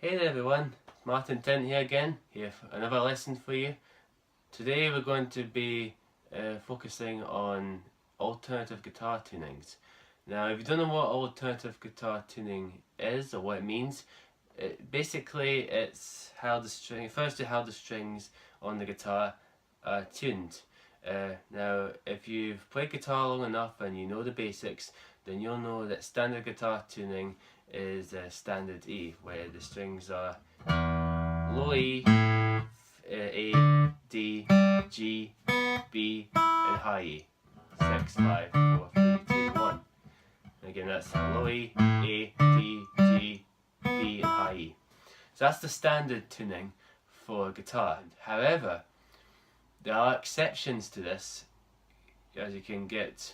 Hey there everyone, Martin Tint here again, here for another lesson for you. Today we're going to be focusing on alternative guitar tunings. Now if you don't know what alternative guitar tuning is or what it means, basically it's how the string, firstly how the strings on the guitar are tuned. Now if you've played guitar long enough and you know the basics, then you'll know that standard guitar tuning is standard E, where the strings are low E, A, D, G, B, and high E. 6, 5, 4, 3, 2, 1. And again, that's low E, A, D, G, B, and high E. So that's the standard tuning for guitar. However, there are exceptions to this, as you can get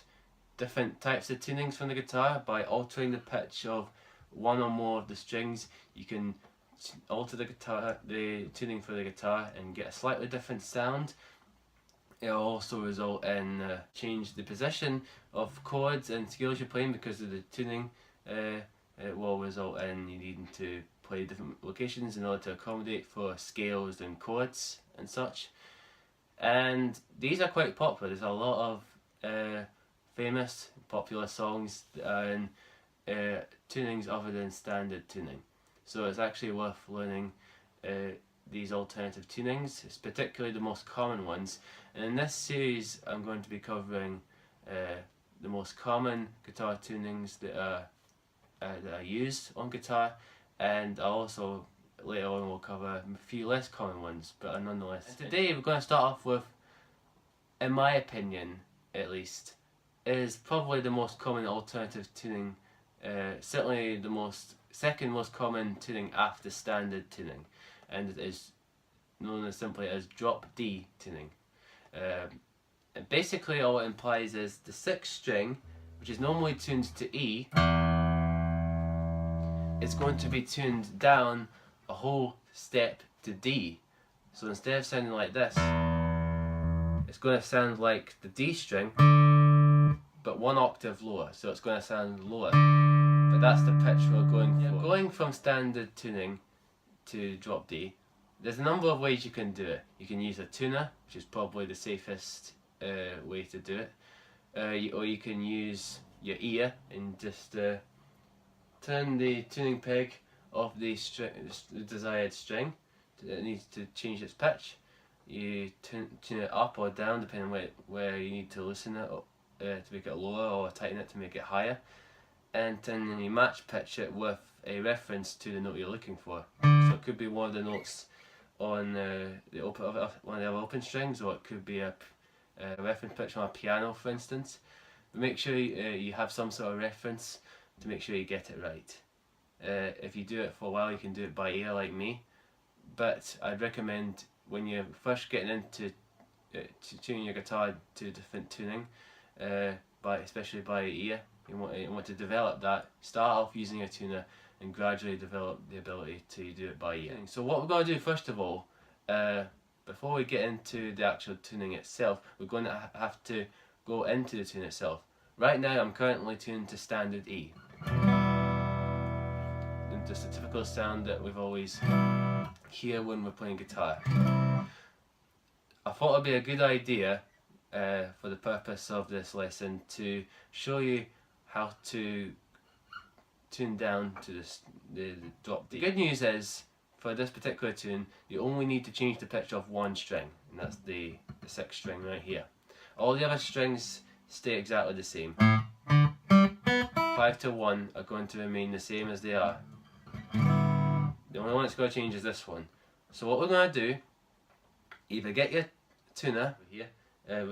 different types of tunings from the guitar by altering the pitch of one or more of the strings. You can alter the tuning for the guitar and get a slightly different sound. It will also result in change the position of chords and scales you're playing because of the tuning. It will result in you needing to play different locations in order to accommodate for scales and chords and such. And these are quite popular. There's a lot of famous popular songs that are in tunings other than standard tuning, so it's actually worth learning these alternative tunings. It's particularly the most common ones, and in this series I'm going to be covering the most common guitar tunings that are used on guitar, and also later on we'll cover a few less common ones but are nonetheless. And today we're going to start off with, in my opinion at least, is probably the most common alternative tuning. Certainly the second most common tuning after standard tuning, and it is known as simply as drop D tuning. And basically all it implies is the 6th string, which is normally tuned to E, is going to be tuned down a whole step to D. So instead of sounding like this, it's going to sound like the D string but 1 octave lower, so it's going to sound lower, but that's the pitch we're going for. Going from standard tuning to drop D, there's a number of ways you can do it. You can use a tuner, which is probably the safest way to do it, or you can use your ear and just turn the tuning peg of the desired string. It needs to change its pitch. You tune it up or down depending on where you need to loosen it up, to make it lower, or tighten it to make it higher, and then you match pitch it with a reference to the note you're looking for. So it could be one of the notes on one of the open strings, or it could be a reference pitch on a piano, for instance. But make sure you have some sort of reference to make sure you get it right. If you do it for a while, you can do it by ear like me, but I'd recommend when you're first getting into tuning your guitar to different tuning, especially by ear, you want to develop that. Start off using a tuner and gradually develop the ability to do it by ear. So what we're going to do first of all, before we get into the actual tuning itself, we're going to have to go into the tune itself. Right now I'm currently tuned to standard E. And just a typical sound that we've always hear when we're playing guitar. I thought it would be a good idea for the purpose of this lesson to show you how to tune down to the drop D. The good news is, for this particular tune, you only need to change the pitch of one string, and that's the 6th string right here. All the other strings stay exactly the same. 5 to 1 are going to remain the same as they are. The only one that's going to change is this one. So what we're going to do, either get your tuner here,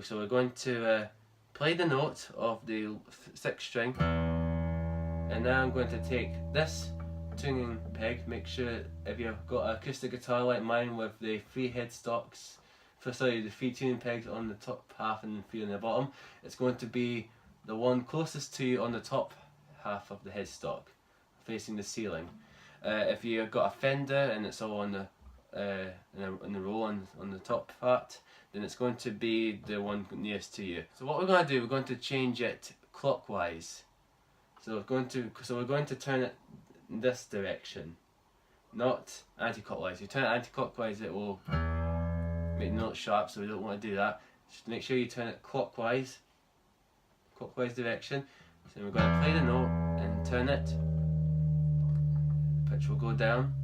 so we're going to play the note of the 6th string, and now I'm going to take this tuning peg. Make sure if you've got an acoustic guitar like mine with the 3 headstocks, the 3 tuning pegs on the top half and 3 on the bottom, it's going to be the one closest to you on the top half of the headstock, facing the ceiling. If you've got a Fender and it's all on the in the row on the top part, then it's going to be the one nearest to you. So what we're going to do, we're going to change it clockwise. So we're going to turn it in this direction. not anti-clockwise. If you turn it anti-clockwise, it will make the note sharp, so we don't want to do that. Just make sure you turn it clockwise direction. So we're going to play the note and turn it. The pitch will go down.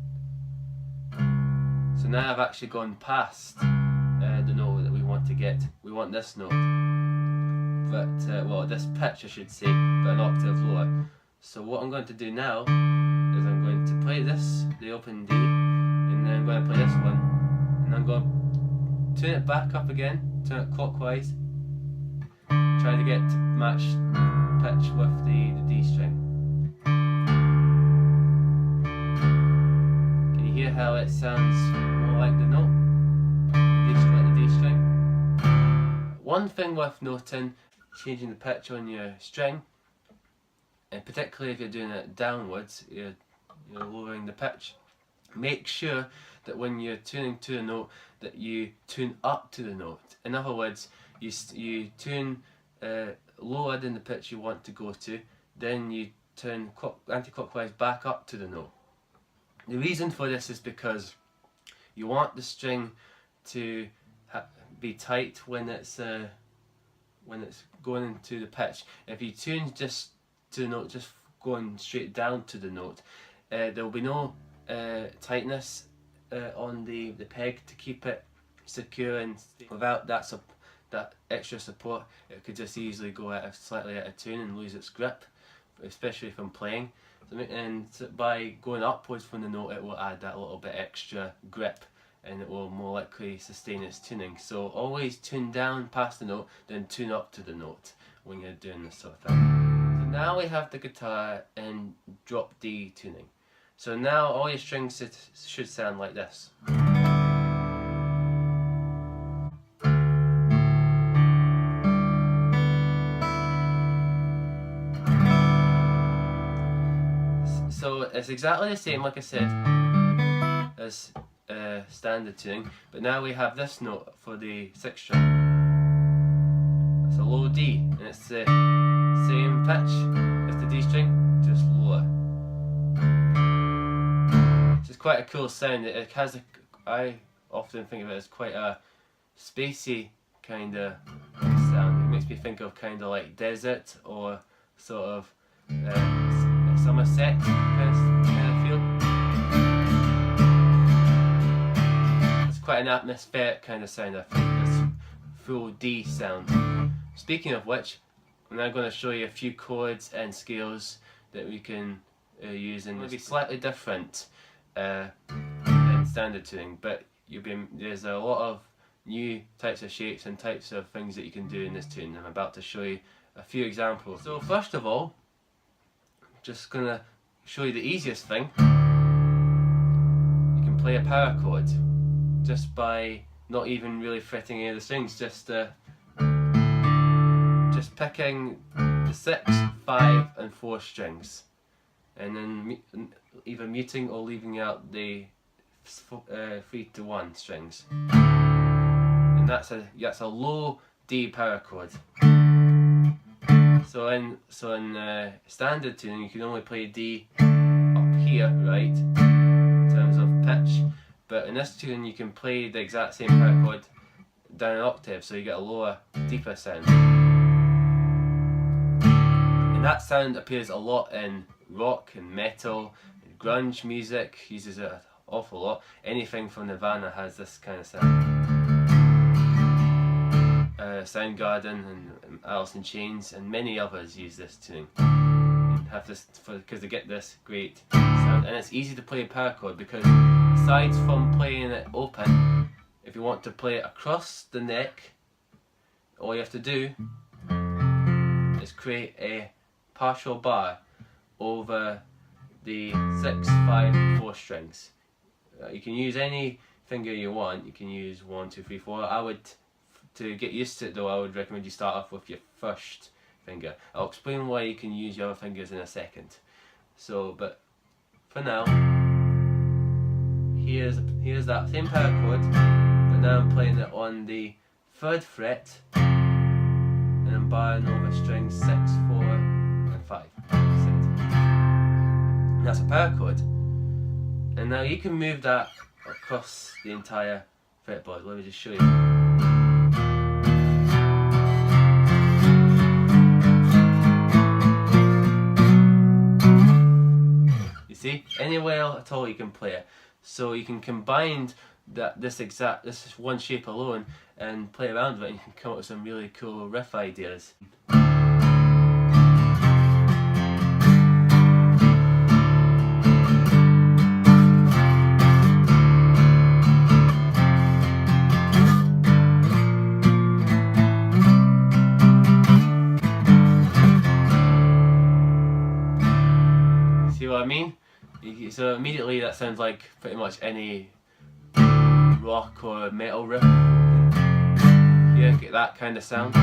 So now I've actually gone past the note that we want to get. We want this note, but well, this pitch I should say, but an octave lower. So what I'm going to do now is I'm going to play this, the open D, and then I'm going to play this one, and I'm going to turn it back up again, turn it clockwise, try to get to match pitch with the D string. Can you hear how it sounds more like the note? The D string. One thing worth noting, changing the pitch on your string, and particularly if you're doing it downwards, you're lowering the pitch. Make sure that when you're tuning to a note that you tune up to the note. In other words, you tune lower than the pitch you want to go to, then you turn anti-clockwise back up to the note. The reason for this is because you want the string to be tight when it's going into the pitch. If you tune just to the note, just going straight down to the note, there will be no tightness on the peg to keep it secure, and without that extra support it could just easily go slightly out of tune and lose its grip, especially from playing. And by going upwards from the note, it will add that little bit extra grip and it will more likely sustain its tuning. So always tune down past the note, then tune up to the note when you're doing this sort of thing. So now we have the guitar in drop D tuning. So now all your strings should sound like this. So it's exactly the same, like I said, as standard tuning, but now we have this note for the 6th string. It's a low D, and it's the same pitch as the D string, just lower. Which is quite a cool sound. It has I often think of it as quite a spacey kind of sound. It makes me think of kind of like desert or sort of Somerset kind of feel. It's quite an atmospheric kind of sound, I think, this full D sound. Speaking of which, I'm now going to show you a few chords and scales that we can use in maybe slightly different in standard tuning, but there's a lot of new types of shapes and types of things that you can do in this tune. I'm about to show you a few examples. So first of all, just gonna show you the easiest thing. You can play a power chord just by not even really fretting any of the strings, just picking the 6, 5 and 4 strings, and then either muting or leaving out the 3 to 1 strings, and that's a low D power chord. So in standard tuning, you can only play D up here, right, in terms of pitch. But in this tune, you can play the exact same power chord down an octave, so you get a lower, deeper sound. And that sound appears a lot in rock and metal, and grunge music uses it an awful lot. Anything from Nirvana has this kind of sound. Soundgarden and Alice in Chains and many others use this tuning and have this because they get this great sound, and it's easy to play a power chord because aside from playing it open, if you want to play it across the neck, all you have to do is create a partial bar over the 6, 5 and 4 strings. You can use any finger you want. You can use 1, 2, 3, 4. To get used to it though, I would recommend you start off with your first finger. I'll explain why you can use your other fingers in a second. So, but for now, here's that same power chord, but now I'm playing it on the 3rd fret, and I'm barring over strings 6, 4 and 5. And that's a power chord. And now you can move that across the entire fretboard. Let me just show you. You see, anywhere at all you can play it. So you can combine this one shape alone and play around with it, and you can come up with some really cool riff ideas. See what I mean? So immediately that sounds like pretty much any rock or metal riff. Yeah, get that kind of sound.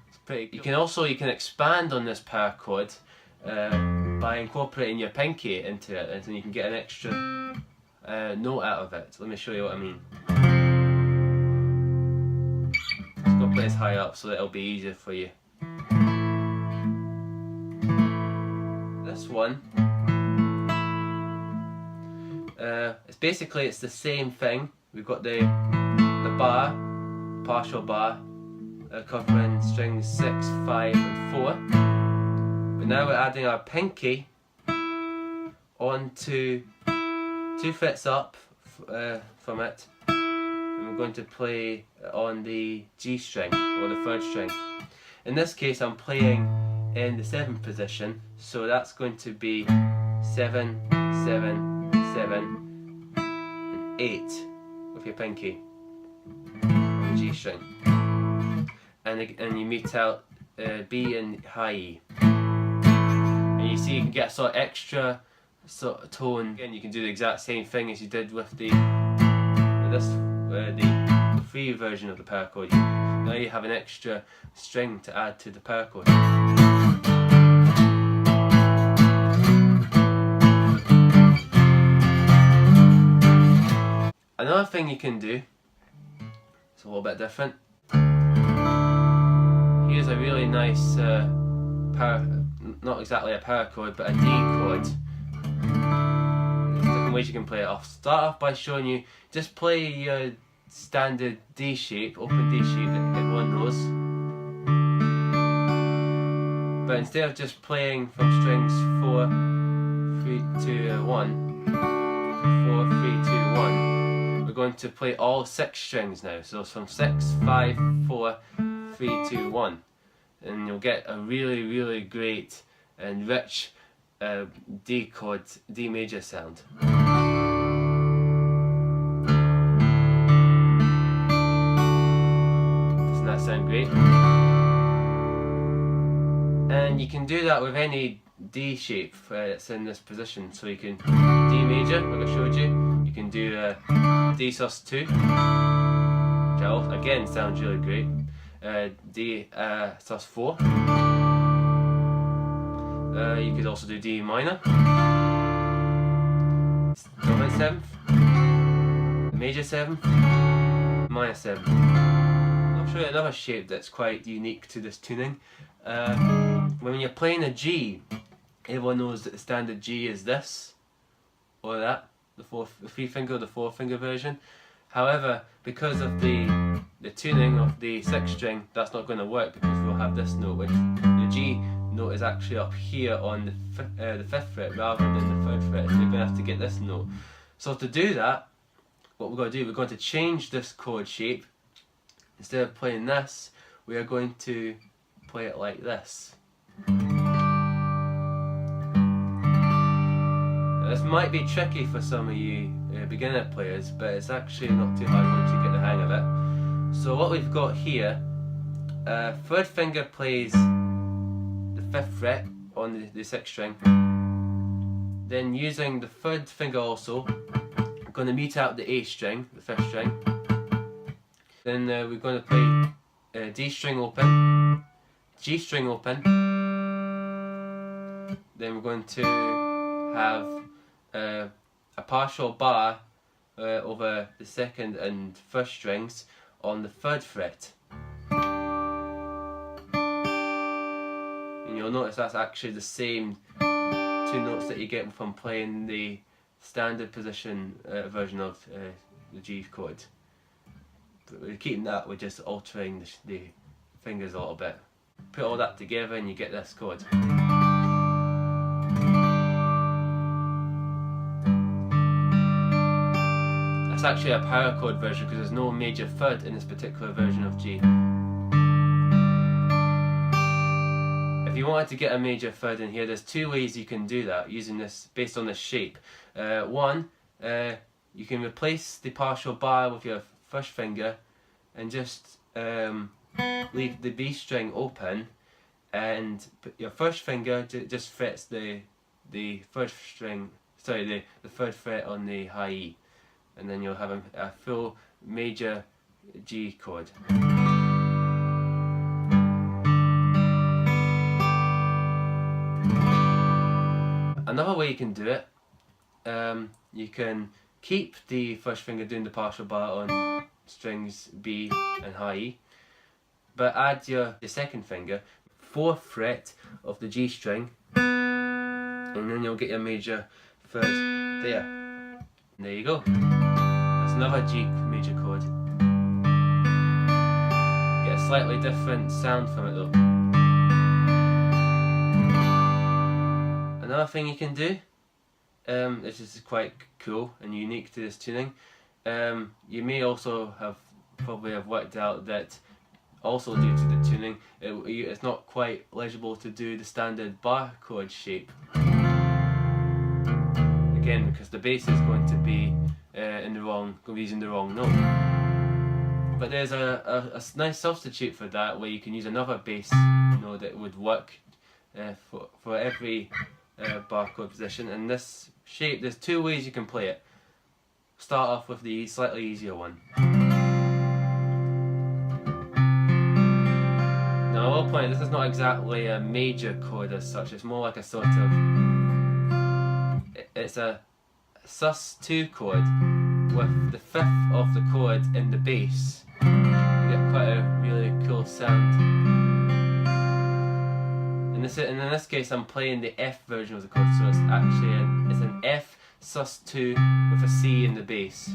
It's pretty cool. You can expand on this power chord by incorporating your pinky into it, and then you can get an extra note out of it. So let me show you what I mean. Just go play this high up so that it'll be easier for you. This one, it's the same thing. We've got the bar, partial bar, covering strings 6, 5 and 4. But now we're adding our pinky onto 2 frets up from it, and we're going to play on the G string or the 3rd string. In this case I'm playing in the 7th position, so that's going to be 7, 7, 7 and 8 with your pinky on the G string, and you meet out B and high E, and you see you can get a sort of extra sort of tone. Again, you can do the exact same thing as you did with the free version of the power chord. Now you have an extra string to add to the power chord. Another thing you can do, it's a little bit different. Here's a really nice not exactly a power chord, but a D chord. There's different ways you can play it. I'll start off by showing you, just play your standard D shape, open D shape that everyone knows. But instead of just playing from strings 4, 3, 2, 1, 4, 3, 2, 1, we're going to play all 6 strings now. So it's from 6, 5, 4, 3, 2, 1. And you'll get a really, really great and rich D chord, D major sound. Doesn't that sound great? And you can do that with any D shape that's in this position. So you can D major, like I showed you. You can do D sus2, which again sounds really great. D sus4. You could also do D minor, dominant 7th, major 7th, minor 7th. I'll show you another shape that's quite unique to this tuning. When you're playing a G, everyone knows that the standard G is this or that, the 3 finger or the 4 finger version. However, because of the tuning of the 6th string, that's not going to work, because we'll have this note, which the G note is actually up here on the 5th fret rather than the 3rd fret, so you're going to have to get this note. So to do that, what we're going to do, we're going to change this chord shape. Instead of playing this, we are going to play it like this. Now, this might be tricky for some of you beginner players, but it's actually not too hard once you get the hang of it. So what we've got here, 3rd finger plays the 5th fret on the 6th string. Then using the 3rd finger also, we're going to mute out the A string, the 5th string. Then we're going to play D string open, G string open. Then we're going to have a partial bar over the 2nd and 1st strings on the 3rd fret. And you'll notice that's actually the same two notes that you get from playing the standard position version of the G chord. But we're keeping that, we're just altering the fingers a little bit. Put all that together and you get this chord. That's actually a power chord version because there's no major third in this particular version of G. If you wanted to get a major third in here, there's two ways you can do that using this based on this shape. One, you can replace the partial bar with your first finger and just leave the B string open, and your first finger just frets the third string, sorry, the third fret on the high E, and then you'll have a full major G chord. Another way you can do it, you can keep the first finger doing the partial bar on strings B and high E, but add your second finger, 4th fret of the G string, and then you'll get your major third there. And there you go. That's another G major chord. Get a slightly different sound from it though. Another thing you can do, this is quite cool and unique to this tuning, you may also probably have worked out that also due to the tuning, it's not quite legible to do the standard bar chord shape. Again, because the bass is going to be using the wrong note. But there's a nice substitute for that where you can use another bass note that would work for every bar chord position. And this shape, there's two ways you can play it. Start off with the slightly easier one. Now I will point out, this is not exactly a major chord as such, it's more like a sort of, it's a sus2 chord with the 5th of the chord in the bass. You get quite a really cool sound. In this case I'm playing the F version of the chord, so it's actually an F sus2 with a C in the bass.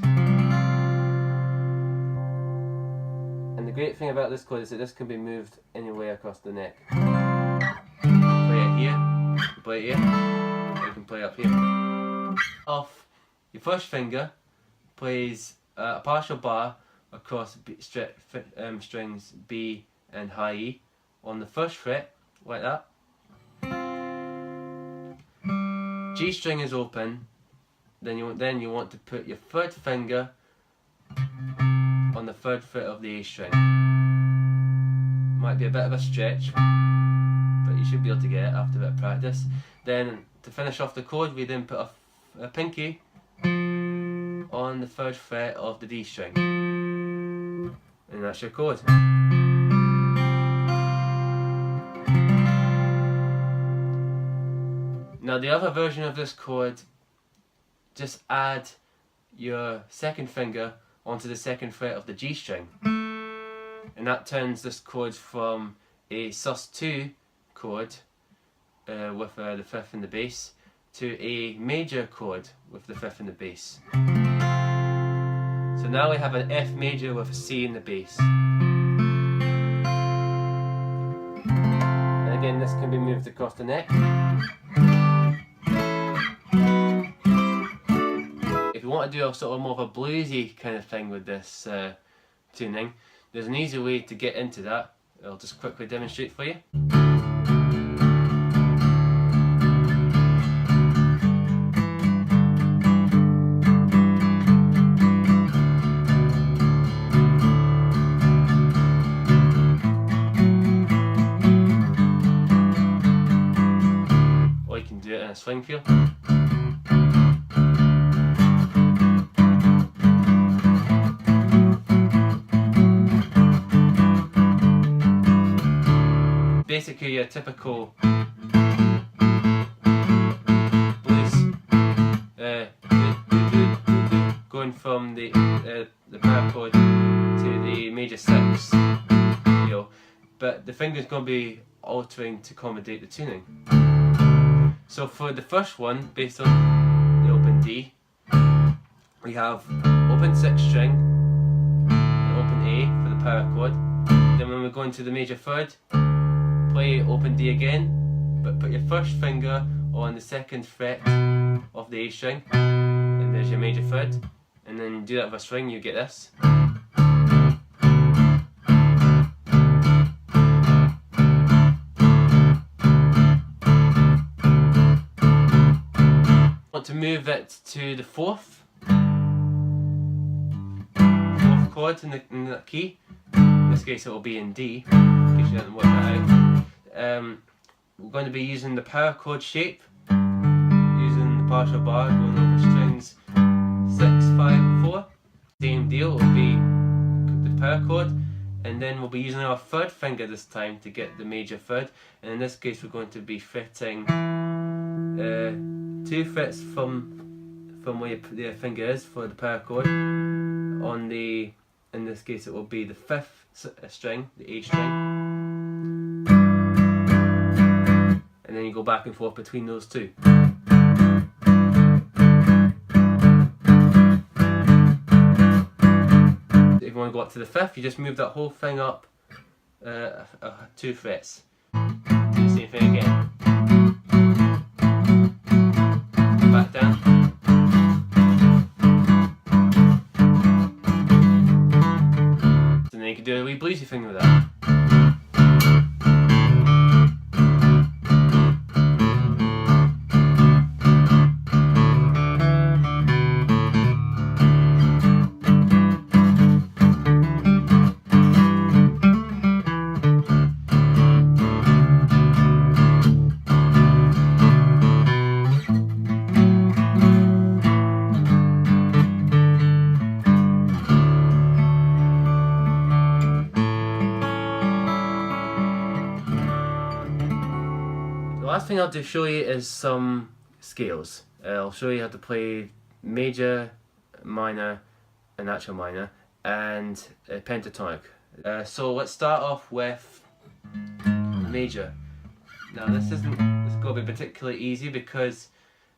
And the great thing about this chord is that this can be moved anywhere across the neck. You can play it here, you can play it here, or you can play it up here. Off your first finger plays a partial bar across strings B and high E on the first fret, like that. G string is open, then you want to put your third finger on the 3rd fret of the A string. Might be a bit of a stretch, but you should be able to get it after a bit of practice. Then to finish off the chord, we then put a pinky on the 3rd fret of the D string, and that's your chord. Now the other version of this chord, just add your second finger onto the 2nd fret of the G string, and that turns this chord from a sus2 chord with the 5th in the bass to a major chord with the 5th in the bass. So now we have an F major with a C in the bass. And again, this can be moved across the neck. If you want to do a sort of more of a bluesy kind of thing with this tuning, there's an easy way to get into that. I'll just quickly demonstrate for you. Or you can do it in a swing feel. Basically your typical blues, going from the power chord to the major 6, but the finger's going to be altering to accommodate the tuning. So for the first one, based on the open D, we have open 6th string and open A for the power chord. Then when we go into the major third, play open D again, but put your first finger on the 2nd fret of the A string, and there's your major third. And then you do that with a string, you get this. Want to move it to the 4th chord in that key. In this case it will be in D, in case you haven't worked that out. We're going to be using the power chord shape, using the partial bar, going over strings 6, 5, 4. Same deal, it will be the power chord, and then we'll be using our 3rd finger this time to get the major third. And in this case we're going to be fretting 2 frets from where your finger is for the power chord. On the, in this case it will be the 5th string, the A string, and then you go back and forth between those two. If you want to go up to the 5th, you just move that whole thing up 2 frets. Do the same thing again. Back down. And then you can do a wee bluesy thing with that. The last thing I'll do show you is some scales. I'll show you how to play major, minor, and natural minor, and pentatonic. So let's start off with major. Now this going to be particularly easy because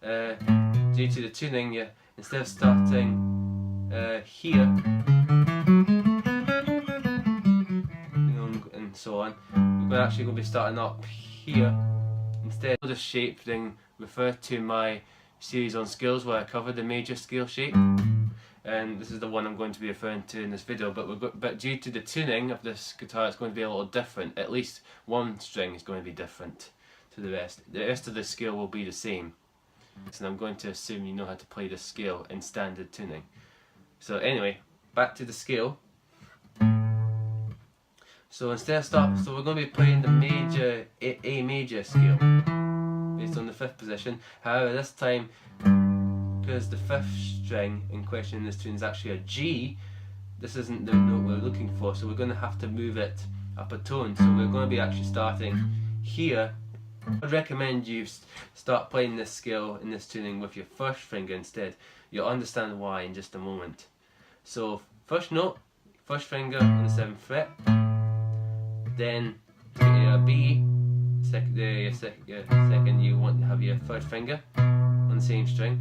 due to the tuning, instead of starting here, and so on, we're actually going to be starting up here. Instead of the shape, then refer to my series on scales where I covered the major scale shape, and this is the one I'm going to be referring to in this video. But due to the tuning of this guitar, it's going to be a little different. At least one string is going to be different to the rest. The rest of the scale will be the same, and I'm going to assume you know how to play this scale in standard tuning. So anyway, back to the scale. So instead of so we're going to be playing the major, A major scale, based on the 5th position. However, this time, because the 5th string in question in this tune is actually a G, this isn't the note we're looking for, so we're going to have to move it up a tone. So we're going to be actually starting here. I'd recommend you start playing this scale in this tuning with your 1st finger instead. You'll understand why in just a moment. So first note, 1st finger on the 7th fret. Then to get your B, second you want to have your 3rd finger on the same string.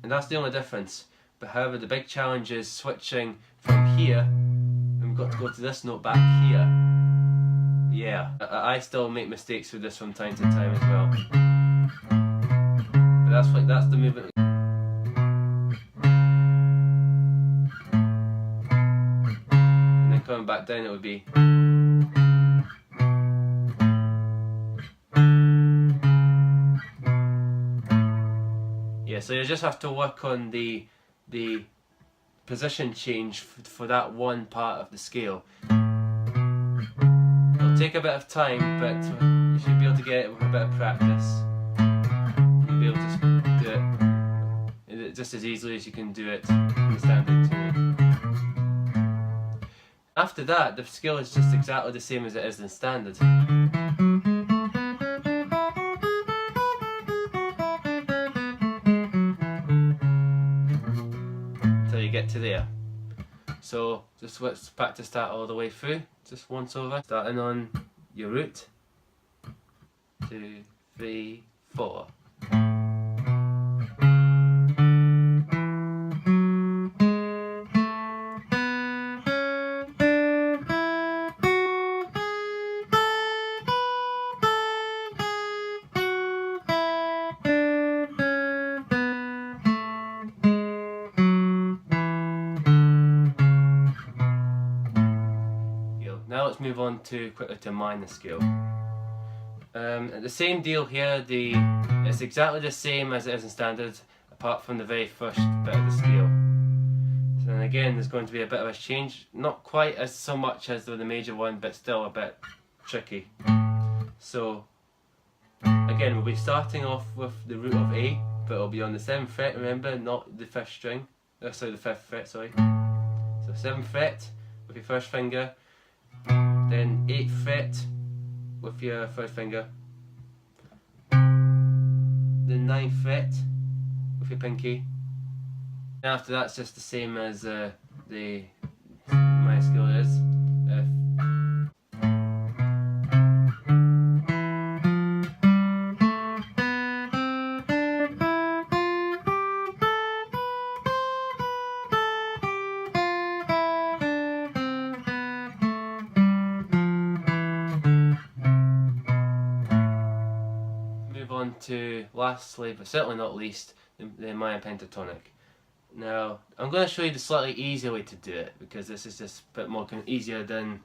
And that's the only difference. But however, the big challenge is switching from here, and we've got to go to this note back here. Yeah, I still make mistakes with this from time to time as well. But that's the movement. Coming back down, it would be. Yeah, so you just have to work on the position change for that one part of the scale. It'll take a bit of time, but you should be able to get it with a bit of practice. You'll be able to do it just as easily as you can do it in the standard tuning. After that, the scale is just exactly the same as it is in standard. Until you get to there. So just let's practice that all the way through, just once over. Starting on your root, 2, 3, 4. Now let's move on quickly to minor scale. The same deal here, it's exactly the same as it is in standard, apart from the very first bit of the scale. So then again, there's going to be a bit of a change, not quite as so much as the major one, but still a bit tricky. So again, we'll be starting off with the root of A, but it'll be on the 7th fret, remember, not the 5th string. Sorry, the 5th fret, sorry. So 7th fret with your first finger, then 8th fret with your third finger, the 9th fret with your pinky. And after that's just the same as the minor scale is. To lastly, but certainly not least, the minor pentatonic. Now, I'm going to show you the slightly easier way to do it, because this is just a bit more easier than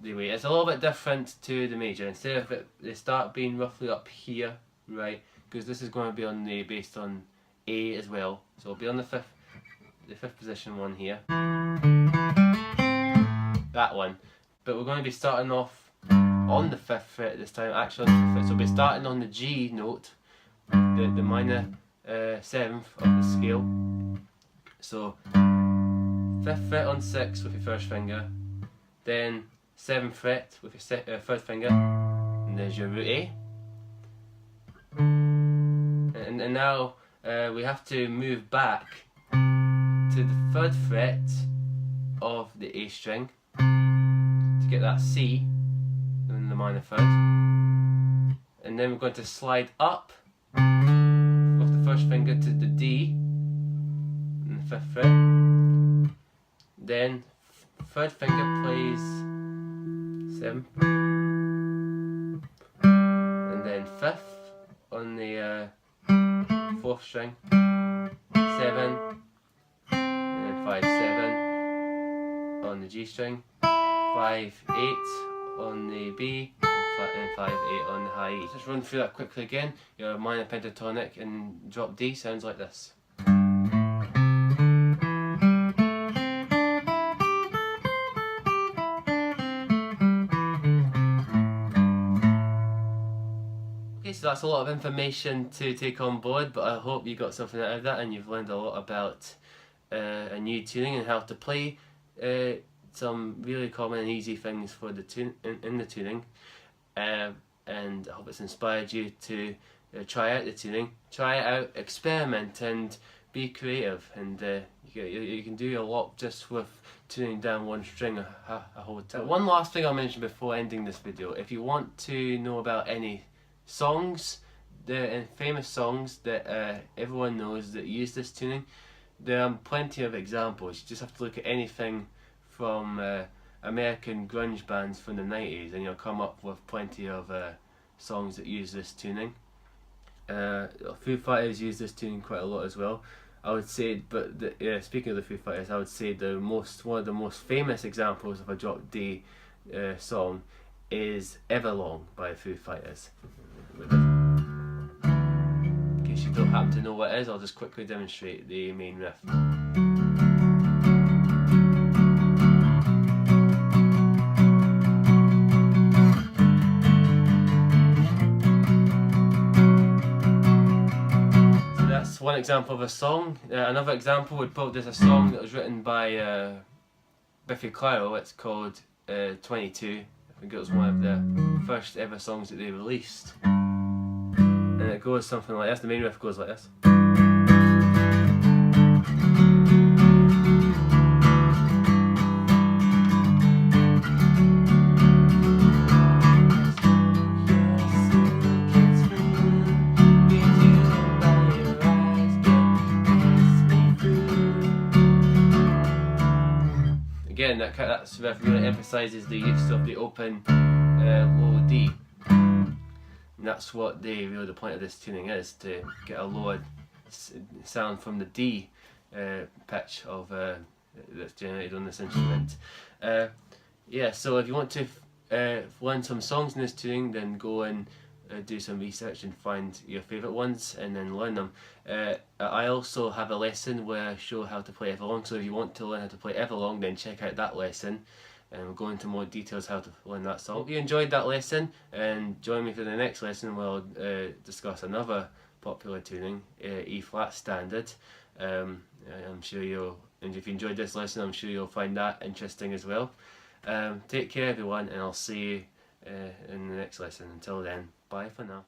the way. It's a little bit different to the major. Instead of they start being roughly up here, right? Because this is going to be based on A as well. So it'll be on the fifth position one here. That one. But we're going to be starting off on the 5th fret this time, actually on the 5th fret. So we'll be starting on the G note, the minor 7th of the scale. So 5th fret on 6 with your first finger, then 7th fret with your third finger, and there's your root A. And now we have to move back to the 3rd fret of the A string to get that C in the minor 3rd, and then we're going to slide up with the first finger to the D in the 5th fret, then 3rd finger plays 7, and then 5th on the 4th string, 7, and then 5, 7 on the G string, 5, 8 on the B, and 5, 8 on the high E. Just run through that quickly again. Your minor pentatonic and drop D sounds like this. Okay, so that's a lot of information to take on board, but I hope you got something out of that and you've learned a lot about a new tuning and how to play some really common and easy things for the in the tuning, and I hope it's inspired you to try out the tuning, try it out, experiment and be creative, and you can do a lot just with tuning down one string a whole time. One last thing I'll mention before ending this video: if you want to know about any songs, the famous songs that everyone knows that use this tuning, there are plenty of examples. You just have to look at anything from American grunge bands from the 90s and you'll come up with plenty of songs that use this tuning. Foo Fighters use this tuning quite a lot as well, I would say. But speaking of the Foo Fighters, I would say one of the most famous examples of a drop D song is Everlong by Foo Fighters. In case you don't happen to know what it is, I'll just quickly demonstrate the main riff. One example of a song. Another example would probably there's a song that was written by Biffy Clyro. It's called 22. I think it was one of the first ever songs that they released, and it goes something like this. The main riff goes like this. again, that's where it really emphasises the use of the open low D. And that's what the point of this tuning is, to get a lower sound from the D pitch of that's generated on this instrument. Yeah, so if you want to learn some songs in this tuning, then go and do some research and find your favourite ones and then learn them. I also have a lesson where I show how to play Everlong, so if you want to learn how to play Everlong, then check out that lesson, and we'll go into more details how to learn that song. Hope you enjoyed that lesson, and join me for the next lesson where I'll discuss another popular tuning, E flat standard. I'm sure and if you enjoyed this lesson, I'm sure you'll find that interesting as well. Take care everyone, and I'll see you in the next lesson. Until then, bye for now.